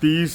30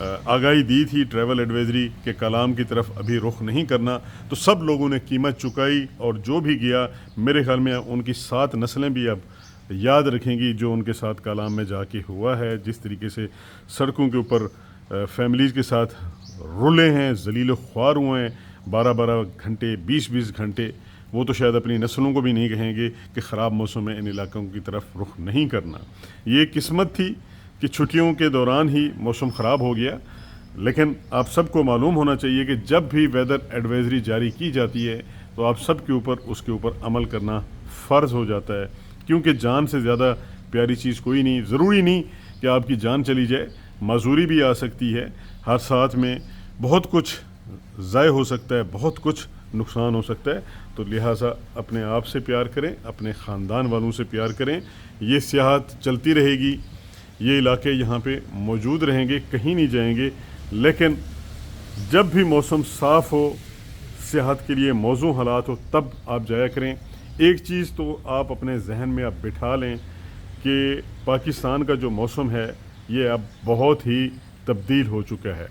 آگاہی دی تھی travel advisory کے کلام کی طرف ابھی رخ نہیں کرنا، تو سب لوگوں نے قیمت چکائی، اور جو بھی گیا میرے خیال میں ان کی 7 نسلیں بھی اب یاد رکھیں گی جو ان کے ساتھ کلام میں جا کے ہوا ہے، جس طریقے سے سڑکوں کے اوپر فیملیز کے ساتھ رولے ہیں، ذلیل و خوار ہوئے ہیں 12 گھنٹے 20 گھنٹے، وہ تو شاید اپنی نسلوں کو بھی نہیں کہیں گے کہ خراب موسم میں ان علاقوں کی طرف رخ نہیں کرنا۔ یہ قسمت تھی کہ چھٹیوں کے دوران ہی موسم خراب ہو گیا، لیکن آپ سب کو معلوم ہونا چاہیے کہ جب بھی ویدر ایڈوائزری جاری کی جاتی ہے تو آپ سب کے اوپر اس کے اوپر عمل کرنا فرض ہو جاتا ہے، کیونکہ جان سے زیادہ پیاری چیز کوئی نہیں۔ ضروری نہیں کہ آپ کی جان چلی جائے، معذوری بھی آ سکتی ہے، ہر ساتھ میں بہت کچھ ضائع ہو سکتا ہے، بہت کچھ نقصان ہو سکتا ہے، تو لہٰذا اپنے آپ سے پیار کریں، اپنے خاندان والوں سے پیار کریں۔ یہ سیاحت چلتی رہے گی، یہ علاقے یہاں پہ موجود رہیں گے، کہیں نہیں جائیں گے، لیکن جب بھی موسم صاف ہو، سیاحت کے لیے موزوں حالات ہو، تب آپ جایا کریں۔ ایک چیز تو آپ اپنے ذہن میں اب بٹھا لیں کہ پاکستان کا جو موسم ہے یہ اب بہت ہی تبدیل ہو چکا ہے،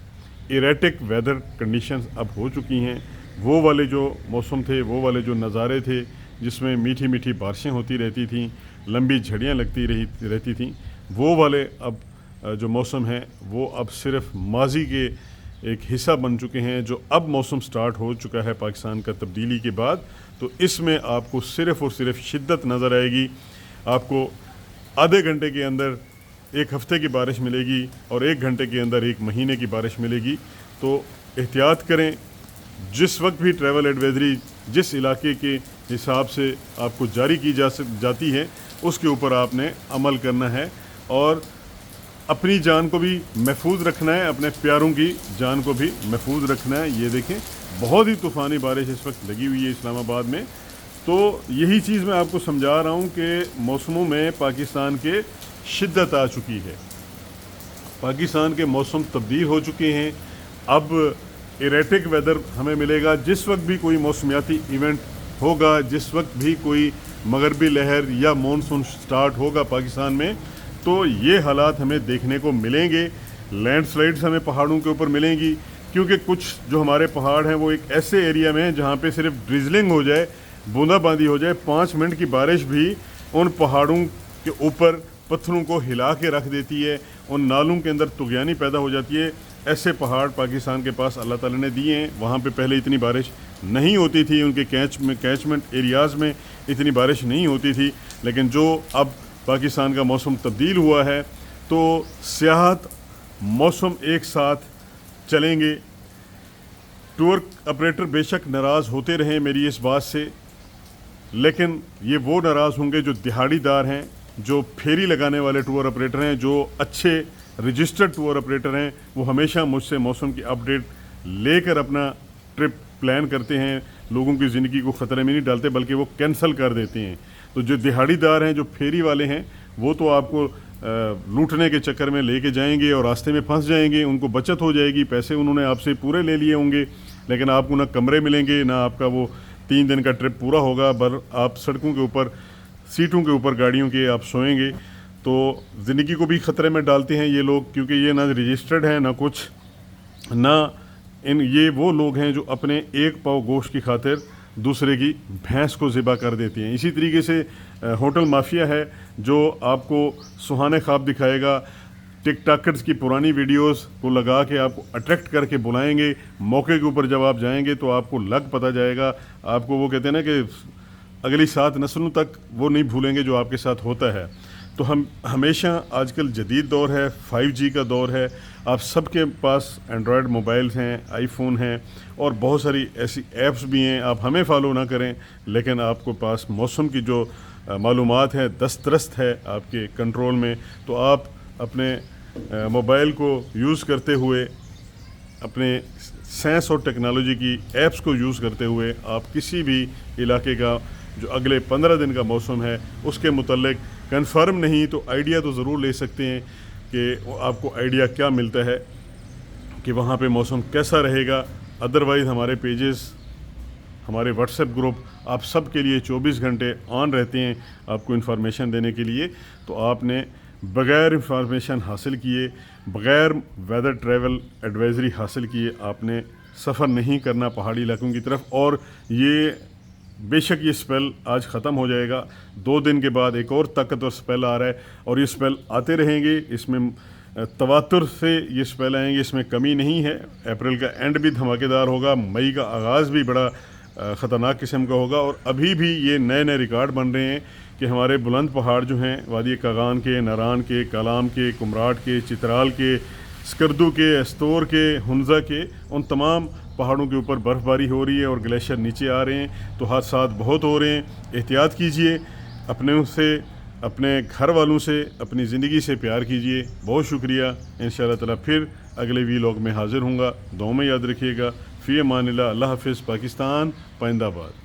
ایریٹک ویدر کنڈیشنز اب ہو چکی ہیں۔ وہ والے جو موسم تھے، وہ والے جو نظارے تھے جس میں میٹھی میٹھی بارشیں ہوتی رہتی تھیں، لمبی جھڑیاں لگتی رہتی تھیں، وہ والے اب جو موسم ہیں وہ اب صرف ماضی کے ایک حصہ بن چکے ہیں۔ جو اب موسم سٹارٹ ہو چکا ہے پاکستان کا تبدیلی کے بعد، تو اس میں آپ کو صرف اور صرف شدت نظر آئے گی۔ آپ کو آدھے گھنٹے کے اندر 1 ہفتے کی بارش ملے گی، اور 1 گھنٹے کے اندر 1 مہینے کی بارش ملے گی۔ تو احتیاط کریں۔ جس وقت بھی ٹریول ایڈوائزری جس علاقے کے حساب سے آپ کو جاری کی جاتی ہے، اس کے اوپر آپ نے عمل کرنا ہے، اور اپنی جان کو بھی محفوظ رکھنا ہے، اپنے پیاروں کی جان کو بھی محفوظ رکھنا ہے۔ یہ دیکھیں بہت ہی طوفانی بارش اس وقت لگی ہوئی ہے اسلام آباد میں، تو یہی چیز میں آپ کو سمجھا رہا ہوں کہ موسموں میں پاکستان کے شدت آ چکی ہے، پاکستان کے موسم تبدیل ہو چکے ہیں۔ اب ایریٹک ویدر ہمیں ملے گا، جس وقت بھی کوئی موسمیاتی ایونٹ ہوگا، جس وقت بھی کوئی مغربی لہر یا مونسون سٹارٹ ہوگا پاکستان میں، تو یہ حالات ہمیں دیکھنے کو ملیں گے۔ لینڈ سلائڈز ہمیں پہاڑوں کے اوپر ملیں گی، کیونکہ کچھ جو ہمارے پہاڑ ہیں وہ ایک ایسے ایریا میں ہیں جہاں پہ صرف ڈریزلنگ ہو جائے، بوندا باندی ہو جائے، 5 منٹ کی بارش بھی ان پہاڑوں کے اوپر پتھروں کو ہلا کے رکھ دیتی ہے، ان نالوں کے اندر طغیانی پیدا ہو جاتی ہے۔ ایسے پہاڑ پاکستان کے پاس اللہ تعالیٰ نے دیے ہیں، وہاں پہ پہلے اتنی بارش نہیں ہوتی تھی، ان کے کیچمنٹ ایریاز میں اتنی بارش نہیں ہوتی تھی، لیکن جو اب پاکستان کا موسم تبدیل ہوا ہے تو سیاحت موسم ایک ساتھ چلیں گے۔ ٹور آپریٹر بے شک ناراض ہوتے رہیں میری اس بات سے، لیکن یہ وہ ناراض ہوں گے جو دہاڑی دار ہیں، جو پھیری لگانے والے ٹور آپریٹر ہیں، جو اچھے رجسٹرڈ ٹور آپریٹر ہیں۔ وہ ہمیشہ مجھ سے موسم کی اپڈیٹ لے کر اپنا ٹرپ پلان کرتے ہیں، لوگوں کی زندگی کو خطرے میں نہیں ڈالتے بلکہ وہ کینسل کر دیتے ہیں۔ تو جو دہاڑی دار ہیں، جو پھیری والے ہیں، وہ تو آپ کو لوٹنے کے چکر میں لے کے جائیں گے اور راستے میں پھنس جائیں گے، ان کو بچت ہو جائے گی، پیسے انہوں نے آپ سے پورے لے لیے ہوں گے، لیکن آپ کو نہ کمرے ملیں گے، نہ آپ کا وہ 3 دن کا ٹرپ پورا ہوگا، آپ سڑکوں کے اوپر، سیٹوں کے اوپر گاڑیوں کے آپ سوئیں گے۔ تو زندگی کو بھی خطرے میں ڈالتے ہیں یہ لوگ، کیونکہ یہ نہ رجسٹرڈ ہیں، نہ کچھ، نہ یہ وہ لوگ ہیں جو اپنے ایک پاؤ گوشت کی خاطر دوسرے کی بھینس کو ذبح کر دیتے ہیں۔ اسی طریقے سے ہوٹل مافیا ہے جو آپ کو سہانے خواب دکھائے گا، ٹک ٹاکرز کی پرانی ویڈیوز کو لگا کے آپ کو اٹریکٹ کر کے بلائیں گے۔ موقع کے اوپر جب آپ جائیں گے تو آپ کو لگ پتہ جائے گا، آپ کو وہ کہتے ہیں نا کہ اگلی 7 نسلوں تک وہ نہیں بھولیں گے جو آپ کے ساتھ ہوتا ہے۔ تو ہم ہمیشہ، آج کل جدید دور ہے، 5G کا دور ہے، آپ سب کے پاس اینڈرائڈ موبائلز ہیں، آئی فون ہیں، اور بہت ساری ایسی ایپس بھی ہیں۔ آپ ہمیں فالو نہ کریں، لیکن آپ کو پاس موسم کی جو معلومات ہے دسترست ہے آپ کے کنٹرول میں، تو آپ اپنے موبائل کو یوز کرتے ہوئے، اپنے سائنس اور ٹیکنالوجی کی ایپس کو یوز کرتے ہوئے، آپ کسی بھی علاقے کا جو اگلے 15 دن کا موسم ہے اس کے متعلق کنفرم نہیں تو آئیڈیا تو ضرور لے سکتے ہیں کہ آپ کو آئیڈیا کیا ملتا ہے کہ وہاں پہ موسم کیسا رہے گا۔ ادروائز ہمارے پیجز، ہمارے واٹس ایپ گروپ آپ سب کے لیے 24 گھنٹے آن رہتے ہیں آپ کو انفارمیشن دینے کے لیے، تو آپ نے بغیر انفارمیشن حاصل کیے، بغیر ویدر ٹریول ایڈوائزری حاصل کیے آپ نے سفر نہیں کرنا پہاڑی علاقوں کی طرف. اور یہ بے شک یہ سپیل آج ختم ہو جائے گا، 2 دن کے بعد ایک اور طاقتور سپیل آ رہا ہے اور یہ سپیل آتے رہیں گے. اس میں تواتر سے یہ سپیل آئیں گے، اس میں کمی نہیں ہے. اپریل کا اینڈ بھی دھماکے دار ہوگا، مئی کا آغاز بھی بڑا خطرناک قسم کا ہوگا. اور ابھی بھی یہ نئے نئے ریکارڈ بن رہے ہیں کہ ہمارے بلند پہاڑ جو ہیں وادی کاغان کے، ناران کے، کالام کے، کمراٹ کے، چترال کے، اسکردو کے، استور کے، ہنزا کے، ان تمام پہاڑوں کے اوپر برف باری ہو رہی ہے اور گلیشیئر نیچے آ رہے ہیں. تو حادثات بہت ہو رہے ہیں. احتیاط کیجئے، اپنے سے، اپنے گھر والوں سے، اپنی زندگی سے پیار کیجئے. بہت شکریہ. انشاءاللہ تعالیٰ پھر اگلے ویلاگ میں حاضر ہوں گا. دعاؤں میں یاد رکھیے گا. فی امان اللہ. اللہ حافظ. پاکستان پائندہ باد.